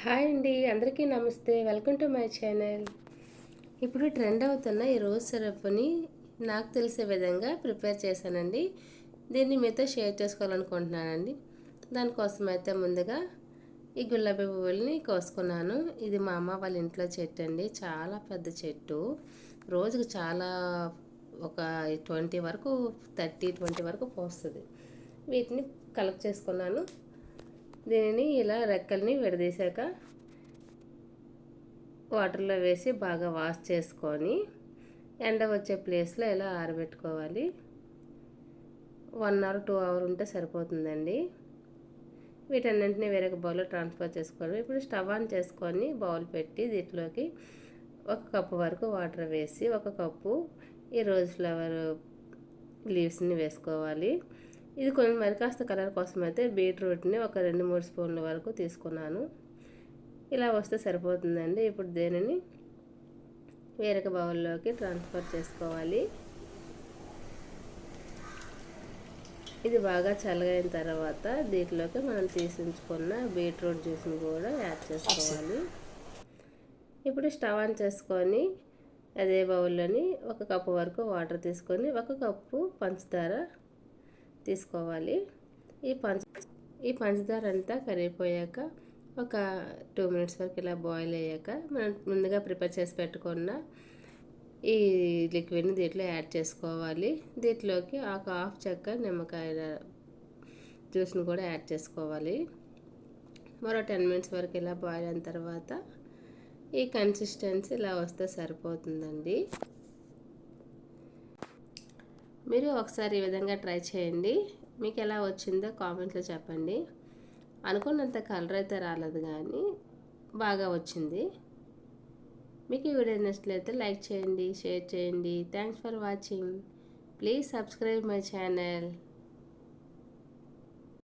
Hi అండి, అందరికీ నమస్తే. Welcome to my channel. ఇప్పుడు ట్రెండ్ అవుతున్న ఈ రోజ్ సిరప్ని నాకు తెలిసే విధంగా ప్రిపేర్ చేశానండి. దీన్ని మీతో షేర్ చేసుకోవాలనుకుంటున్నానండి. దానికోసం అయితే ముందుగా ఈ గులాబీ పువ్వుల్ని కోసుకున్నాను. ఇది మా అమ్మ వాళ్ళ ఇంట్లో చెట్టు అండి, చాలా పెద్ద చెట్టు. రోజుకు చాలా ఒక 20 వరకు 30-20 వరకు పోస్తుంది. వీటిని కలెక్ట్ చేసుకున్నాను. దీనిని ఇలా రెక్కల్ని విడదీశాక వాటర్లో వేసి బాగా వాష్ చేసుకొని ఎండ వచ్చే ప్లేస్లో ఇలా ఆరబెట్టుకోవాలి. 1 అవర్ 2 అవర్ ఉంటే సరిపోతుందండి. వీటన్నింటినీ వేరొక బౌల్లో ట్రాన్స్ఫర్ చేసుకోవాలి. ఇప్పుడు స్టవ్ ఆన్ చేసుకొని బౌల్ పెట్టి దీంట్లోకి 1 కప్పు వరకు వాటర్ వేసి 1 కప్పు ఈ రోజ్ ఫ్లవర్ లీవ్స్ని వేసుకోవాలి. ఇది కొంచెం మరి కాస్త కలర్ కోసం అయితే బీట్రూట్ని ఒక 2-3 స్పూన్ల వరకు తీసుకున్నాను. ఇలా వస్తే సరిపోతుందండి. ఇప్పుడు దీనిని వేరొక బౌల్లోకి ట్రాన్స్ఫర్ చేసుకోవాలి. ఇది బాగా చల్లగైన తర్వాత దీంట్లోకి మనం తీసించుకున్న బీట్రూట్ జ్యూస్ని కూడా యాడ్ చేసుకోవాలి. ఇప్పుడు స్టవ్ ఆన్ చేసుకొని అదే బౌల్లోని 1 కప్పు వరకు వాటర్ తీసుకొని 1 కప్పు పంచదార తీసుకోవాలి. ఈ పంచదార అంతా కరిగిపోయాక ఒక 2 మినిట్స్ వరకు ఇలా బాయిల్ అయ్యాక మనం ముందుగా ప్రిపేర్ చేసి పెట్టుకున్న ఈ లిక్విడ్ని దీంట్లో యాడ్ చేసుకోవాలి. దీంట్లోకి ఒక హాఫ్ చెక్క నిమ్మకాయ జ్యూస్ని కూడా యాడ్ చేసుకోవాలి. మరో 10 మినిట్స్ వరకు ఇలా బాయిల్ అయిన తర్వాత ఈ కన్సిస్టెన్సీ ఇలా వస్తే సరిపోతుందండి. మీరు ఒకసారి ఈ విధంగా ట్రై చేయండి. మీకు ఎలా వచ్చిందో కామెంట్లో చెప్పండి. అనుకున్నంత కలర్ అయితే రాలేదు, కానీ బాగా వచ్చింది. మీకు ఈ వీడియో నచ్చినట్లయితే లైక్ చేయండి, షేర్ చేయండి. Thanks for watching. Please subscribe my channel.